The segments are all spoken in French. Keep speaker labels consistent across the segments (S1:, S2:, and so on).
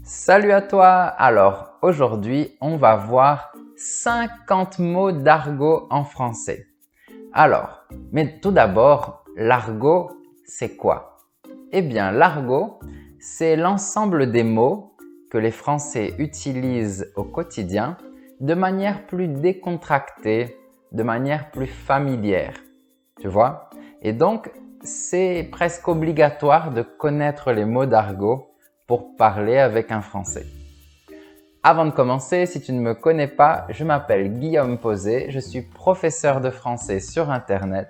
S1: Salut à toi! Alors aujourd'hui, on va voir 50 mots d'argot en français. Alors, mais tout d'abord, l'argot, c'est quoi? Eh bien, l'argot, c'est l'ensemble des mots que les Français utilisent au quotidien de manière plus décontractée, de manière plus familière. Tu vois? Et donc, c'est presque obligatoire de connaître les mots d'argot pour parler avec un Français. Avant de commencer, si tu ne me connais pas, je m'appelle Guillaume Posé, je suis professeur de français sur Internet.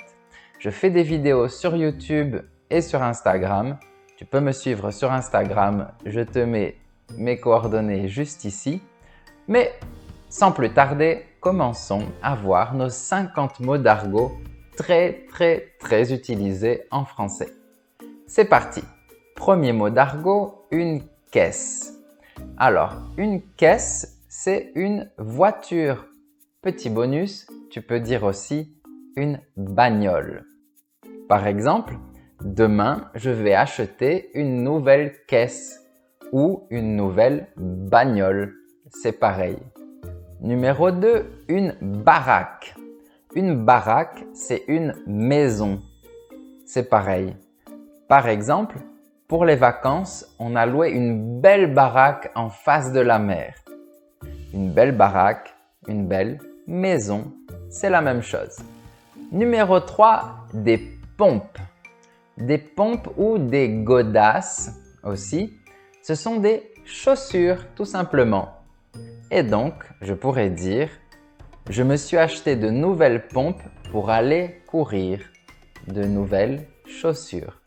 S1: Je fais des vidéos sur YouTube et sur Instagram. Tu peux me suivre sur Instagram, je te mets mes coordonnées juste ici. Mais sans plus tarder, commençons à voir nos 50 mots d'argot très utilisés en français. C'est parti! Premier mot d'argot, une caisse. Alors, une caisse, c'est une voiture. Petit bonus, tu peux dire aussi une bagnole. Par exemple, demain, je vais acheter une nouvelle caisse ou une nouvelle bagnole. C'est pareil. Numéro 2, une baraque. Une baraque, c'est une maison. C'est pareil. Par exemple, pour les vacances, on a loué une belle baraque en face de la mer. Une belle baraque, une belle maison, c'est la même chose. Numéro 3, des pompes. Des pompes ou des godasses aussi, ce sont des chaussures tout simplement. Et donc, je pourrais dire, je me suis acheté de nouvelles pompes pour aller courir. De nouvelles chaussures.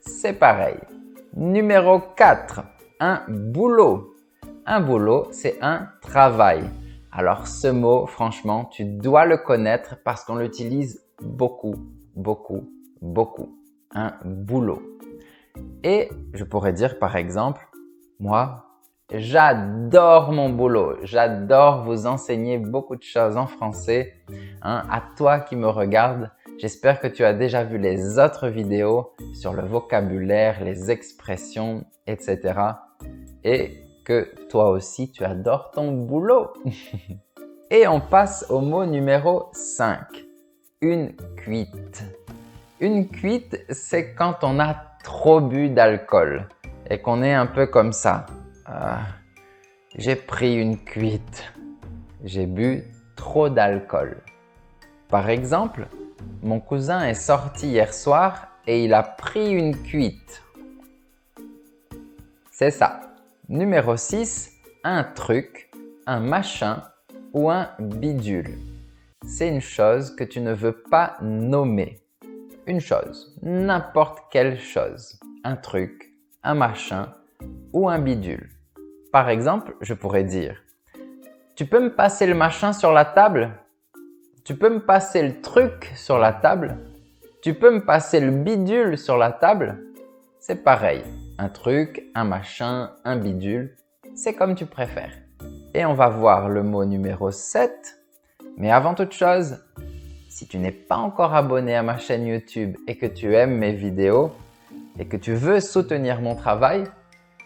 S1: C'est pareil. Numéro 4, un boulot. Un boulot, c'est un travail. Alors ce mot, franchement, tu dois le connaître parce qu'on l'utilise beaucoup. Un boulot. Et je pourrais dire par exemple, moi, j'adore mon boulot. J'adore vous enseigner beaucoup de choses en français. À toi qui me regardes, j'espère que tu as déjà vu les autres vidéos sur le vocabulaire, les expressions, etc. Et que toi aussi, tu adores ton boulot. Et on passe au mot numéro 5. Une cuite. Une cuite, c'est quand on a trop bu d'alcool et qu'on est un peu comme ça. J'ai pris une cuite. J'ai bu trop d'alcool. Par exemple, mon cousin est sorti hier soir et il a pris une cuite. C'est ça. Numéro 6, un truc, un machin ou un bidule. C'est une chose que tu ne veux pas nommer. Une chose, n'importe quelle chose. Un truc, un machin ou un bidule. Par exemple, je pourrais dire « Tu peux me passer le machin sur la table ? Tu peux me passer le truc sur la table ? Tu peux me passer le bidule sur la table ?» C'est pareil. Un truc, un machin, un bidule, c'est comme tu préfères. Et on va voir le mot numéro 7. Mais avant toute chose, si tu n'es pas encore abonné à ma chaîne YouTube et que tu aimes mes vidéos et que tu veux soutenir mon travail,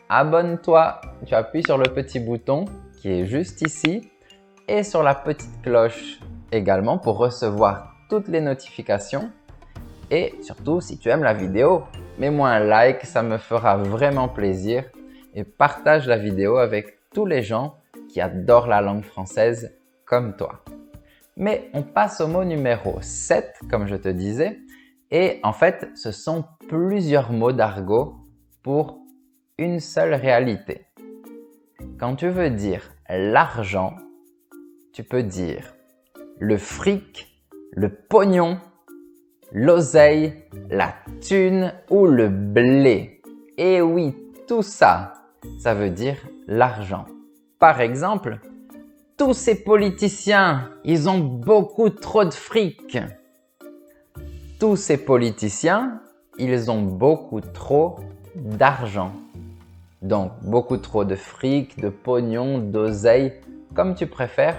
S1: abonne-toi. Tu appuies sur le petit bouton qui est juste ici et sur la petite cloche également pour recevoir toutes les notifications. Et surtout, si tu aimes la vidéo, mets-moi un like, ça me fera vraiment plaisir. Et partage la vidéo avec tous les gens qui adorent la langue française comme toi. Mais on passe au mot numéro 7, comme je te disais. Et en fait, ce sont plusieurs mots d'argot pour une seule réalité. Quand tu veux dire l'argent, tu peux dire le fric, le pognon, l'oseille, la thune ou le blé. Et oui, tout ça, ça veut dire l'argent. Par exemple, tous ces politiciens, ils ont beaucoup trop de fric. Tous ces politiciens, ils ont beaucoup trop d'argent. Donc, beaucoup trop de fric, de pognon, d'oseille, comme tu préfères.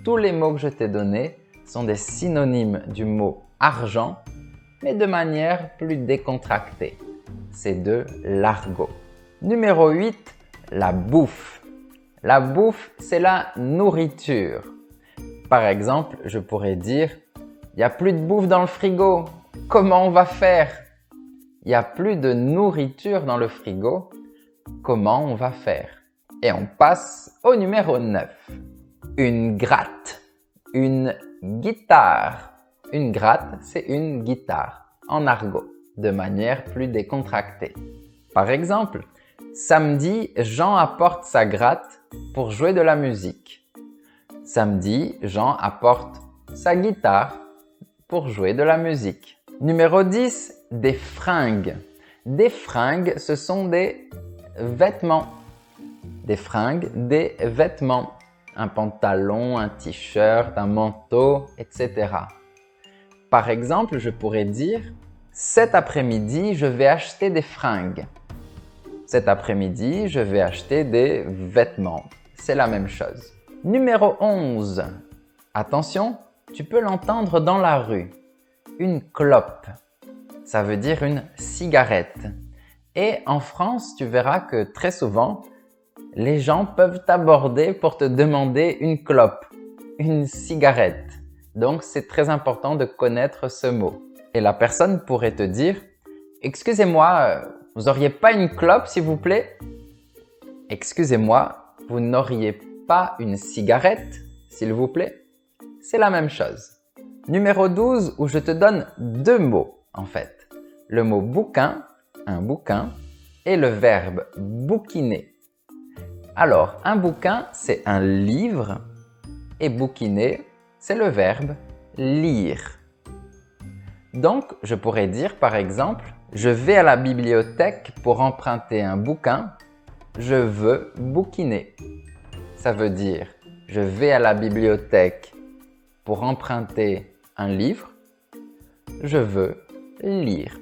S1: Tous les mots que je t'ai donnés sont des synonymes du mot argent, mais de manière plus décontractée. C'est de l'argot. Numéro 8, La bouffe. La bouffe, c'est la nourriture. Par exemple, je pourrais dire « Il n'y a plus de bouffe dans le frigo. Comment on va faire ?» Il n'y a plus de nourriture dans le frigo. Comment on va faire? Et on passe au numéro 9. Une gratte. Une guitare. Une gratte, c'est une guitare en argot, de manière plus décontractée. Par exemple, samedi, Jean apporte sa gratte pour jouer de la musique. Samedi, Jean apporte sa guitare pour jouer de la musique. Numéro 10, des fringues. Des fringues, ce sont des vêtements. Des fringues, des vêtements. Un pantalon, un t-shirt, un manteau, etc. Par exemple, je pourrais dire « Cet après-midi, je vais acheter des fringues. » Cet après-midi, je vais acheter des vêtements. C'est la même chose. Numéro 11. Attention, tu peux l'entendre dans la rue. Une clope. Ça veut dire une cigarette. Et en France, tu verras que très souvent, les gens peuvent t'aborder pour te demander une clope, une cigarette. Donc, c'est très important de connaître ce mot. Et la personne pourrait te dire « Excusez-moi, vous n'auriez pas une clope, s'il vous plaît ?» Excusez-moi, vous n'auriez pas une cigarette, s'il vous plaît? C'est la même chose. Numéro 12, où je te donne deux mots, en fait. Le mot bouquin, un bouquin, et le verbe bouquiner. Alors, un bouquin, c'est un livre, et bouquiner, c'est le verbe lire. Donc, je pourrais dire par exemple, je vais à la bibliothèque pour emprunter un bouquin, je veux bouquiner. Ça veut dire, je vais à la bibliothèque pour emprunter un livre, je veux lire.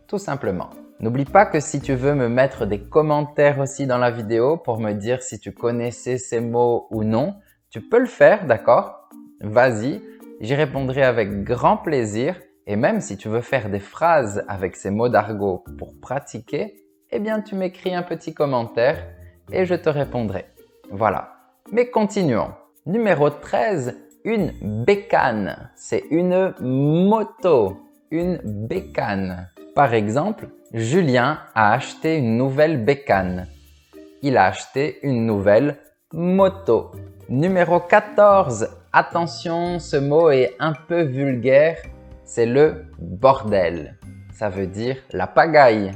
S1: Tout simplement. N'oublie pas que si tu veux me mettre des commentaires aussi dans la vidéo pour me dire si tu connaissais ces mots ou non, tu peux le faire, d'accord? Vas-y, j'y répondrai avec grand plaisir. Et même si tu veux faire des phrases avec ces mots d'argot pour pratiquer, eh bien tu m'écris un petit commentaire et je te répondrai. Voilà. Mais continuons. Numéro 13, une bécane. C'est une moto. Une bécane. Par exemple, Julien a acheté une nouvelle bécane. Il a acheté une nouvelle moto. Numéro 14, attention, ce mot est un peu vulgaire. C'est le bordel. Ça veut dire la pagaille,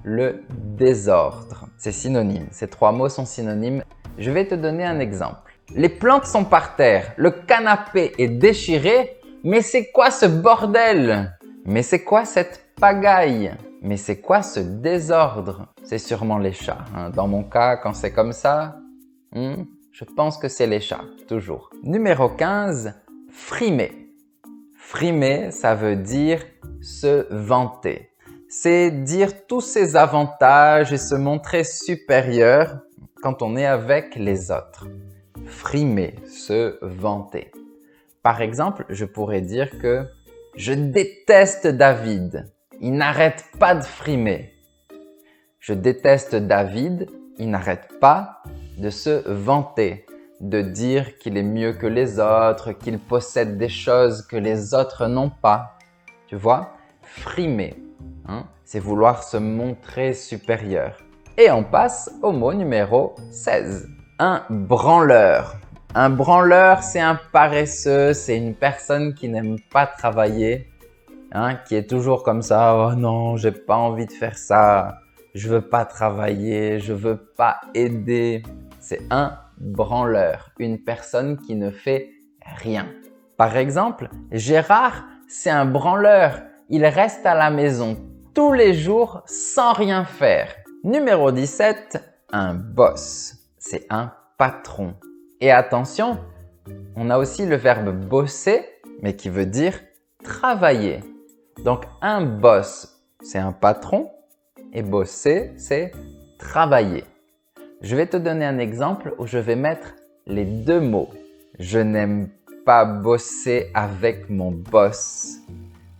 S1: le désordre. C'est synonyme. Ces trois mots sont synonymes. Je vais te donner un exemple. Les plantes sont par terre, le canapé est déchiré, mais c'est quoi ce bordel? Mais c'est quoi cette pagaille? Mais c'est quoi ce désordre? C'est sûrement les chats. Dans mon cas, quand c'est comme ça, je pense que c'est les chats, toujours. Numéro 15, frimer. Frimer, ça veut dire se vanter. C'est dire tous ses avantages et se montrer supérieur quand on est avec les autres. Frimer, se vanter. Par exemple, je pourrais dire que je déteste David. Il n'arrête pas de frimer. Je déteste David. Il n'arrête pas de se vanter, de dire qu'il est mieux que les autres, qu'il possède des choses que les autres n'ont pas. Tu vois? Frimer, c'est vouloir se montrer supérieur. Et on passe au mot numéro 16. Un branleur. Un branleur, c'est un paresseux, c'est une personne qui n'aime pas travailler, qui est toujours comme ça. Oh non, j'ai pas envie de faire ça. Je veux pas travailler, je veux pas aider. C'est un branleur, une personne qui ne fait rien. Par exemple, Gérard, c'est un branleur. Il reste à la maison tous les jours sans rien faire. Numéro 17, un boss. C'est un patron. Et attention, on a aussi le verbe bosser, mais qui veut dire travailler. Donc un boss, c'est un patron et bosser, c'est travailler. Je vais te donner un exemple où je vais mettre les deux mots. Je n'aime pas bosser avec mon boss.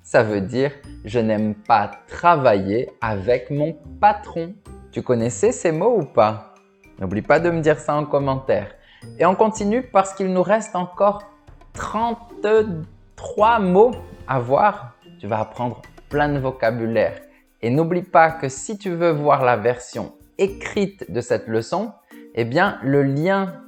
S1: Ça veut dire je n'aime pas travailler avec mon patron. Tu connaissais ces mots ou pas? N'oublie pas de me dire ça en commentaire. Et on continue parce qu'il nous reste encore 33 mots à voir. Tu vas apprendre plein de vocabulaire. Et n'oublie pas que si tu veux voir la version écrite de cette leçon, eh bien le lien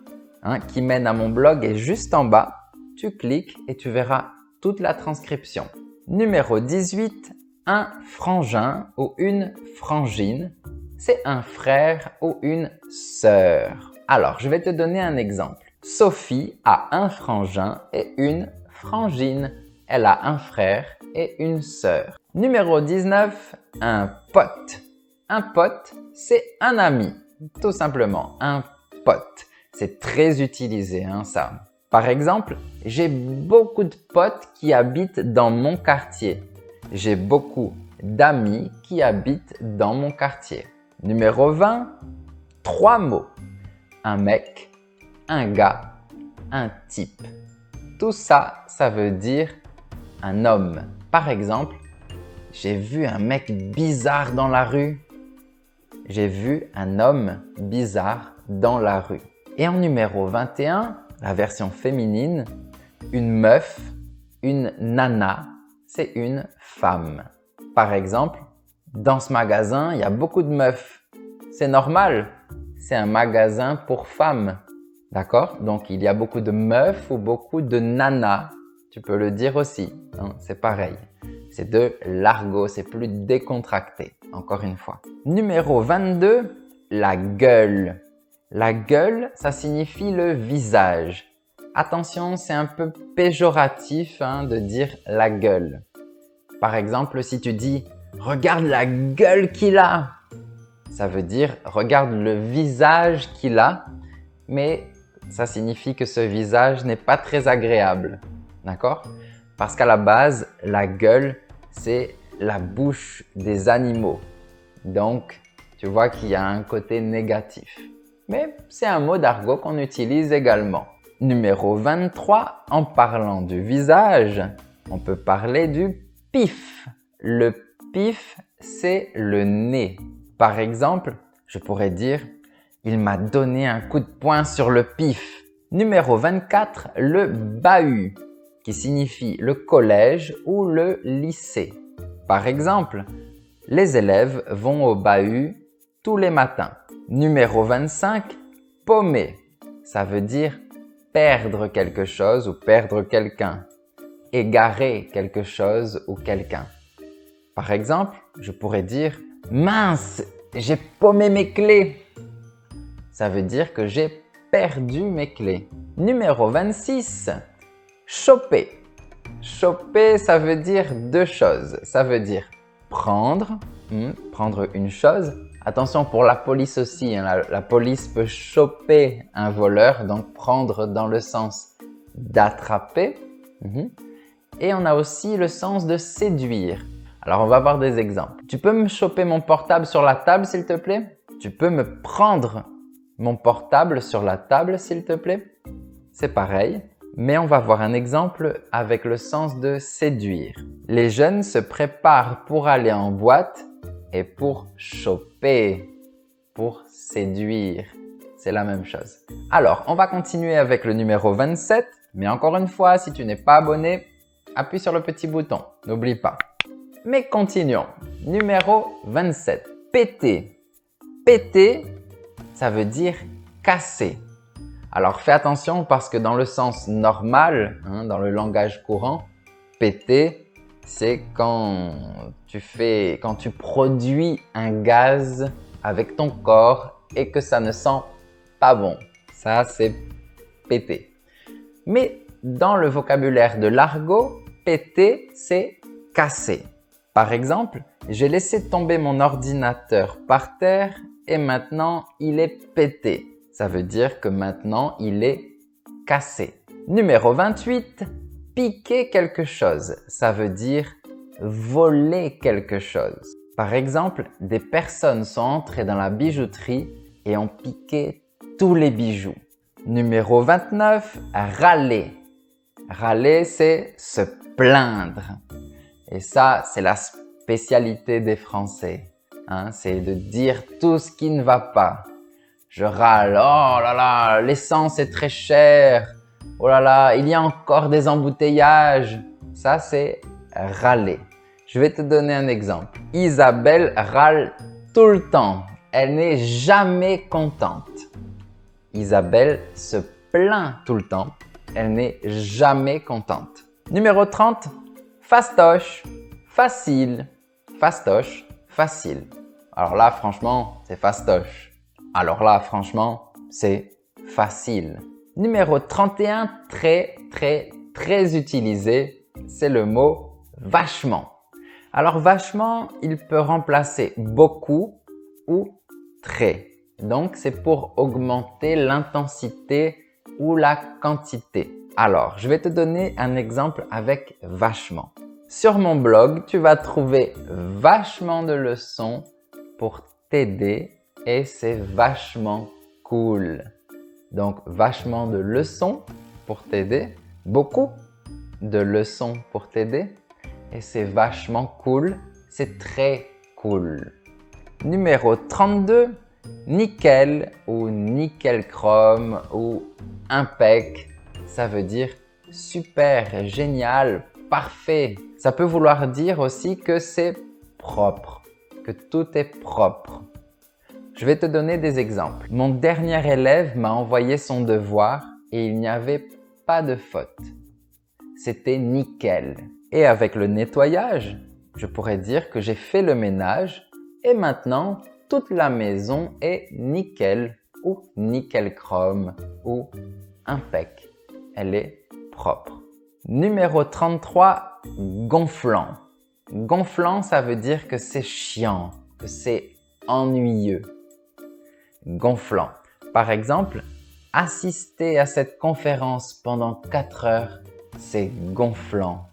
S1: qui mène à mon blog est juste en bas. Tu cliques et tu verras toute la transcription. Numéro 18, un frangin ou une frangine, c'est un frère ou une sœur. Alors, je vais te donner un exemple. Sophie a un frangin et une frangine. Elle a un frère et une sœur. Numéro 19, un pote. Un pote, c'est un ami. Tout simplement, un pote. C'est très utilisé, ça. Par exemple, j'ai beaucoup de potes qui habitent dans mon quartier. J'ai beaucoup d'amis qui habitent dans mon quartier. Numéro 20, 3 mots. Un mec, un gars, un type. Tout ça, ça veut dire un homme. Par exemple, j'ai vu un mec bizarre dans la rue. J'ai vu un homme bizarre dans la rue. Et en numéro 21, la version féminine, une meuf, une nana, c'est une femme. Par exemple, dans ce magasin, il y a beaucoup de meufs. C'est normal, c'est un magasin pour femmes. D'accord? Donc, il y a beaucoup de meufs ou beaucoup de nanas. Tu peux le dire aussi, c'est pareil. C'est de l'argot, c'est plus décontracté, encore une fois. Numéro 22, la gueule. La gueule, ça signifie le visage. Attention, c'est un peu péjoratif de dire la gueule. Par exemple, si tu dis « Regarde la gueule qu'il a », ça veut dire « Regarde le visage qu'il a », mais ça signifie que ce visage n'est pas très agréable. D'accord? Parce qu'à la base, la gueule, c'est la bouche des animaux. Donc, tu vois qu'il y a un côté négatif. Mais c'est un mot d'argot qu'on utilise également. Numéro 23, en parlant du visage, on peut parler du pif. Le pif, c'est le nez. Par exemple, je pourrais dire « Il m'a donné un coup de poing sur le pif ». Numéro 24, le bahut, qui signifie le collège ou le lycée. Par exemple, les élèves vont au bahut tous les matins. Numéro 25, paumer. Ça veut dire perdre quelque chose ou perdre quelqu'un. Égarer quelque chose ou quelqu'un. Par exemple, je pourrais dire « Mince, j'ai paumé mes clés ». Ça veut dire que j'ai perdu mes clés. Numéro 26, choper. Choper, ça veut dire deux choses. Ça veut dire prendre, prendre une chose. Attention pour la police aussi, la police peut choper un voleur, donc prendre dans le sens d'attraper. Et on a aussi le sens de séduire. Alors, on va voir des exemples. Tu peux me choper mon portable sur la table, s'il te plaît? Tu peux me prendre mon portable sur la table, s'il te plaît? C'est pareil, mais on va voir un exemple avec le sens de séduire. Les jeunes se préparent pour aller en boîte et pour choper, pour séduire. C'est la même chose. Alors, on va continuer avec le numéro 27, mais encore une fois, si tu n'es pas abonné, appuie sur le petit bouton, n'oublie pas. Mais continuons. Numéro 27, péter. Péter, ça veut dire casser. Alors fais attention parce que dans le sens normal, dans le langage courant, péter, c'est quand tu produis un gaz avec ton corps et que ça ne sent pas bon. Ça, c'est péter. Mais dans le vocabulaire de l'argot, péter, c'est casser. Par exemple, j'ai laissé tomber mon ordinateur par terre et maintenant il est pété. Ça veut dire que maintenant il est cassé. Numéro 28, piquer quelque chose. Ça veut dire voler quelque chose. Par exemple, des personnes sont entrées dans la bijouterie et ont piqué tous les bijoux. Numéro 29, râler. Râler, c'est se plaindre. Et ça, c'est la spécialité des Français. C'est de dire tout ce qui ne va pas. Je râle, oh là là, l'essence est très chère. Oh là là, il y a encore des embouteillages. Ça, c'est râler. Je vais te donner un exemple. Isabelle râle tout le temps. Elle n'est jamais contente. Isabelle se plaint tout le temps. Elle n'est jamais contente. Numéro 30, fastoche, facile. Fastoche, facile. Alors là, franchement, c'est fastoche. Alors là, franchement, c'est facile. Numéro 31, très utilisé, c'est le mot vachement. Alors vachement, il peut remplacer beaucoup ou très. Donc, c'est pour augmenter l'intensité ou la quantité. Alors, je vais te donner un exemple avec vachement. Sur mon blog, tu vas trouver vachement de leçons pour t'aider et c'est vachement cool. Donc, vachement de leçons pour t'aider, beaucoup de leçons pour t'aider et c'est vachement cool, c'est très cool. Numéro 32, nickel ou nickel chrome ou impec, ça veut dire super, génial, parfait. Ça peut vouloir dire aussi que c'est propre, que tout est propre. Je vais te donner des exemples. Mon dernier élève m'a envoyé son devoir et il n'y avait pas de faute. C'était nickel. Et avec le nettoyage, je pourrais dire que j'ai fait le ménage et maintenant toute la maison est nickel ou nickel chrome ou impec. Elle est propre. Numéro 33, gonflant. Gonflant, ça veut dire que c'est chiant, que c'est ennuyeux. Gonflant. Par exemple, assister à cette conférence pendant 4 heures, c'est gonflant.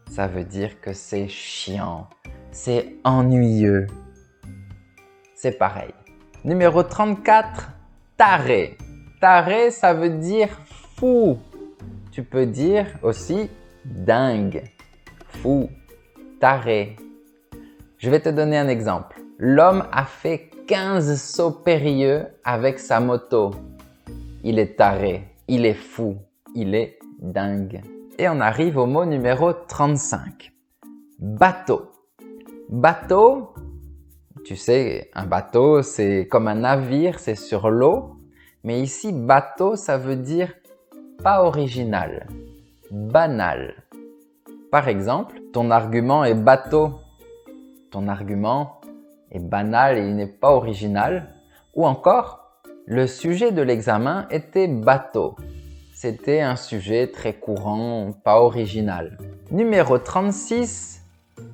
S1: Ça veut dire que c'est chiant, c'est ennuyeux. C'est pareil. Numéro 34, taré. Taré, ça veut dire fou. Tu peux dire aussi dingue, fou, taré. Je vais te donner un exemple. L'homme a fait 15 sauts périlleux avec sa moto. Il est taré, il est fou, il est dingue. Et on arrive au mot numéro 35. Bateau. Bateau, tu sais, un bateau, c'est comme un navire, c'est sur l'eau. Mais ici, bateau, ça veut dire pas original, banal. Par exemple, ton argument est bateau. Ton argument est banal et il n'est pas original. Ou encore, le sujet de l'examen était bateau. C'était un sujet très courant, pas original. Numéro 36,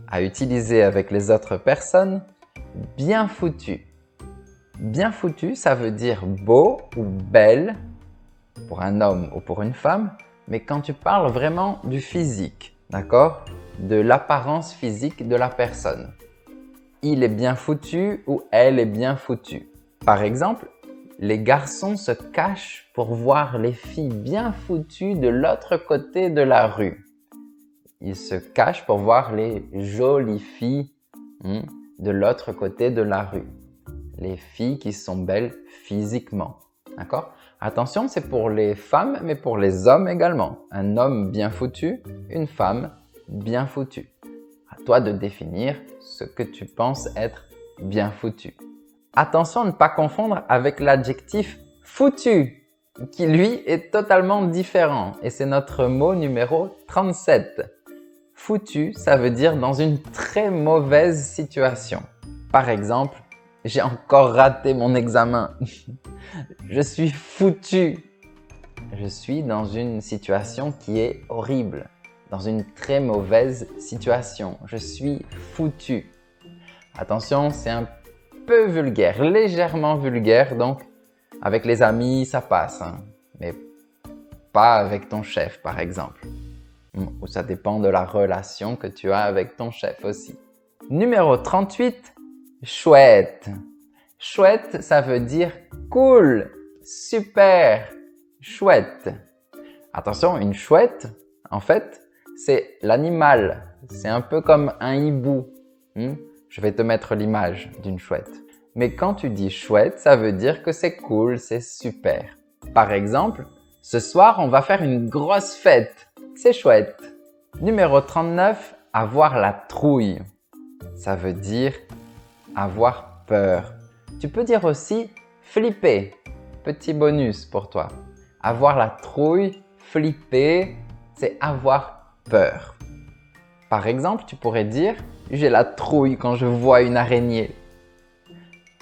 S1: à utiliser avec les autres personnes, bien foutu. Bien foutu, ça veut dire beau ou belle pour un homme ou pour une femme, mais quand tu parles vraiment du physique, d'accord? De l'apparence physique de la personne. Il est bien foutu ou elle est bien foutue. Par exemple, les garçons se cachent pour voir les filles bien foutues de l'autre côté de la rue. Ils se cachent pour voir les jolies filles de l'autre côté de la rue. Les filles qui sont belles physiquement. D'accord? Attention, c'est pour les femmes, mais pour les hommes également. Un homme bien foutu, une femme bien foutue. À toi de définir ce que tu penses être bien foutu. Attention à ne pas confondre avec l'adjectif foutu, qui lui est totalement différent. Et c'est notre mot numéro 37. Foutu, ça veut dire dans une très mauvaise situation. Par exemple, j'ai encore raté mon examen. Je suis foutu. Je suis dans une situation qui est horrible, dans une très mauvaise situation. Je suis foutu. Attention, c'est un peu vulgaire, légèrement vulgaire, donc avec les amis, ça passe, mais pas avec ton chef, par exemple. Ou ça dépend de la relation que tu as avec ton chef aussi. Numéro 38, chouette. Chouette, ça veut dire cool, super, chouette. Attention, une chouette, en fait, c'est l'animal. C'est un peu comme un hibou. Je vais te mettre l'image d'une chouette. Mais quand tu dis chouette, ça veut dire que c'est cool, c'est super. Par exemple, ce soir, on va faire une grosse fête. C'est chouette. Numéro 39, avoir la trouille. Ça veut dire avoir peur. Tu peux dire aussi flipper. Petit bonus pour toi. Avoir la trouille, flipper, c'est avoir peur. Par exemple, tu pourrais dire « J'ai la trouille quand je vois une araignée ».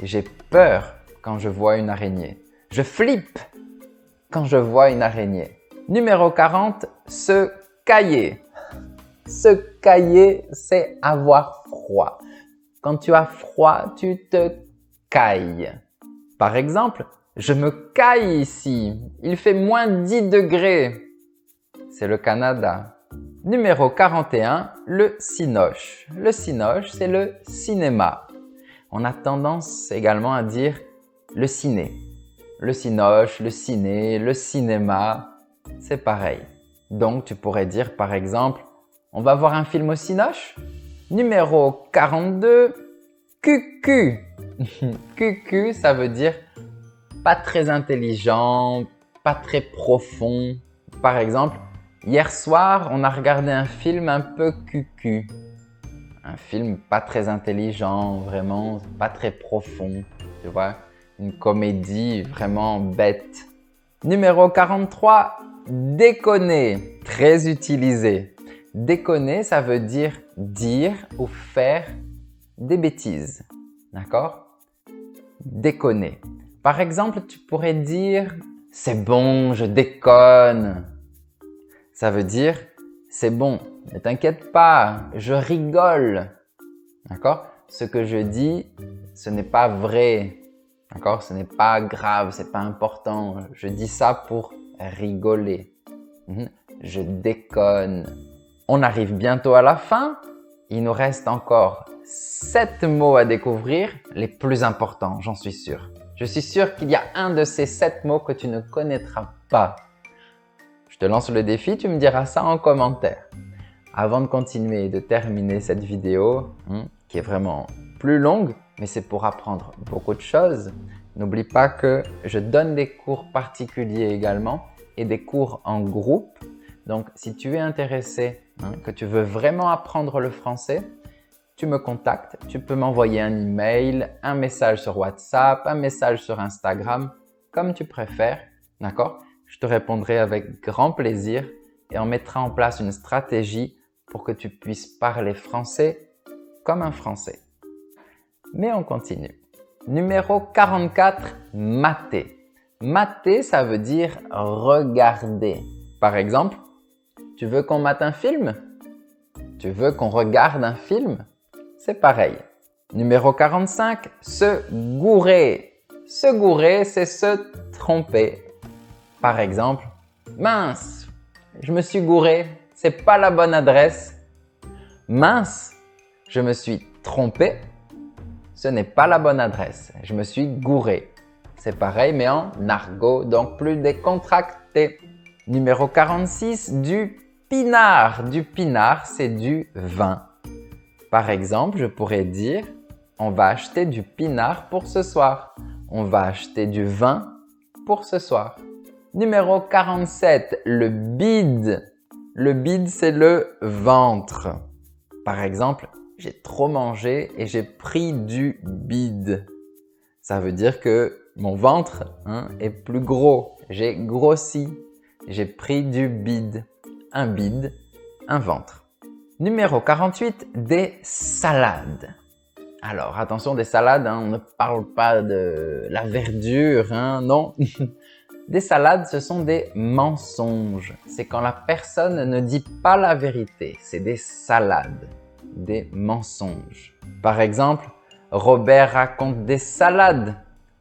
S1: J'ai peur quand je vois une araignée. Je flippe quand je vois une araignée. Numéro 40, se cailler. Se cailler, c'est avoir froid. Quand tu as froid, tu te cailles. Par exemple, je me caille ici. Il fait moins 10 degrés. C'est le Canada. Numéro 41, le cinoche. Le cinoche, c'est le cinéma. On a tendance également à dire le ciné. Le cinoche, le ciné, le cinéma, c'est pareil. Donc, tu pourrais dire par exemple, on va voir un film au cinoche. Numéro 42, cucu. Cucu, ça veut dire pas très intelligent, pas très profond. Par exemple, hier soir, on a regardé un film un peu cucu. Un film pas très intelligent, vraiment pas très profond, tu vois. Une comédie vraiment bête. Numéro 43, déconner, très utilisé. Déconner, ça veut dire ou faire des bêtises, d'accord? Déconner. Par exemple, tu pourrais dire « c'est bon, je déconne ». Ça veut dire « c'est bon, ne t'inquiète pas, je rigole ». D'accord? Ce que je dis, ce n'est pas vrai. D'accord? Ce n'est pas grave, ce n'est pas important. Je dis ça pour rigoler. Je déconne. On arrive bientôt à la fin. Il nous reste encore 7 mots à découvrir, les plus importants, j'en suis sûr. Je suis sûr qu'il y a un de ces 7 mots que tu ne connaîtras pas. Je te lance le défi, tu me diras ça en commentaire. Avant de continuer et de terminer cette vidéo, qui est vraiment plus longue, mais c'est pour apprendre beaucoup de choses, n'oublie pas que je donne des cours particuliers également et des cours en groupe. Donc, si tu es intéressé, que tu veux vraiment apprendre le français, tu me contactes, tu peux m'envoyer un email, un message sur WhatsApp, un message sur Instagram, comme tu préfères, d'accord? Je te répondrai avec grand plaisir et on mettra en place une stratégie pour que tu puisses parler français comme un Français. Mais on continue. Numéro 44, mater. Mater, ça veut dire regarder. Par exemple, tu veux qu'on mate un film? Tu veux qu'on regarde un film? C'est pareil. Numéro 45, se gourer. Se gourer, c'est se tromper. Par exemple, mince, je me suis gouré, c'est pas la bonne adresse. Mince, je me suis trompé, ce n'est pas la bonne adresse. Je me suis gouré. C'est pareil, mais en argot, donc plus décontracté. Numéro 46, du pinard. Du pinard, c'est du vin. Par exemple, je pourrais dire, on va acheter du pinard pour ce soir. On va acheter du vin pour ce soir. Numéro 47, le bide. Le bide, c'est le ventre. Par exemple, j'ai trop mangé et j'ai pris du bide. Ça veut dire que mon ventre est plus gros. J'ai grossi. J'ai pris du bide. Un bide, un ventre. Numéro 48, des salades. Alors, attention, des salades, on ne parle pas de la verdure, non. Des salades, ce sont des mensonges. C'est quand la personne ne dit pas la vérité. C'est des salades, des mensonges. Par exemple, Robert raconte des salades,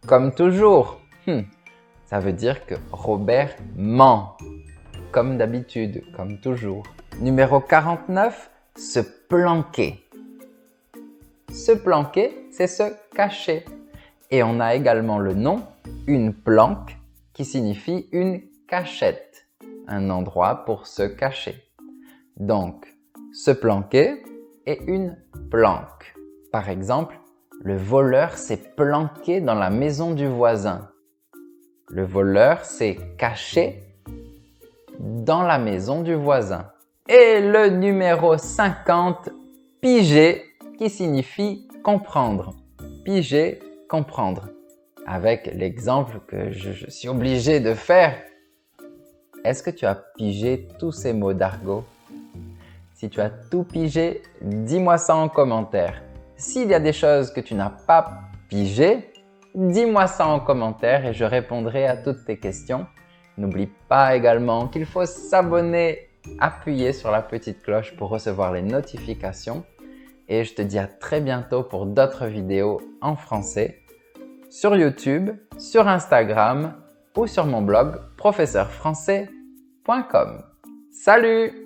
S1: comme toujours. Ça veut dire que Robert ment, comme d'habitude, comme toujours. Numéro 49, se planquer. Se planquer, c'est se cacher. Et on a également le nom, une planque, qui signifie une cachette, un endroit pour se cacher. Donc, se planquer et une planque. Par exemple, Le voleur s'est planqué dans la maison du voisin. Le voleur s'est caché dans la maison du voisin. Et le numéro 50, piger, qui signifie comprendre. Piger, comprendre. Avec l'exemple que je suis obligé de faire. Est-ce que tu as pigé tous ces mots d'argot? Si tu as tout pigé, dis-moi ça en commentaire. S'il y a des choses que tu n'as pas pigées, dis-moi ça en commentaire et je répondrai à toutes tes questions. N'oublie pas également qu'il faut s'abonner, appuyer sur la petite cloche pour recevoir les notifications. Et je te dis à très bientôt pour d'autres vidéos en français sur YouTube, sur Instagram ou sur mon blog professeurfrançais.com. Salut!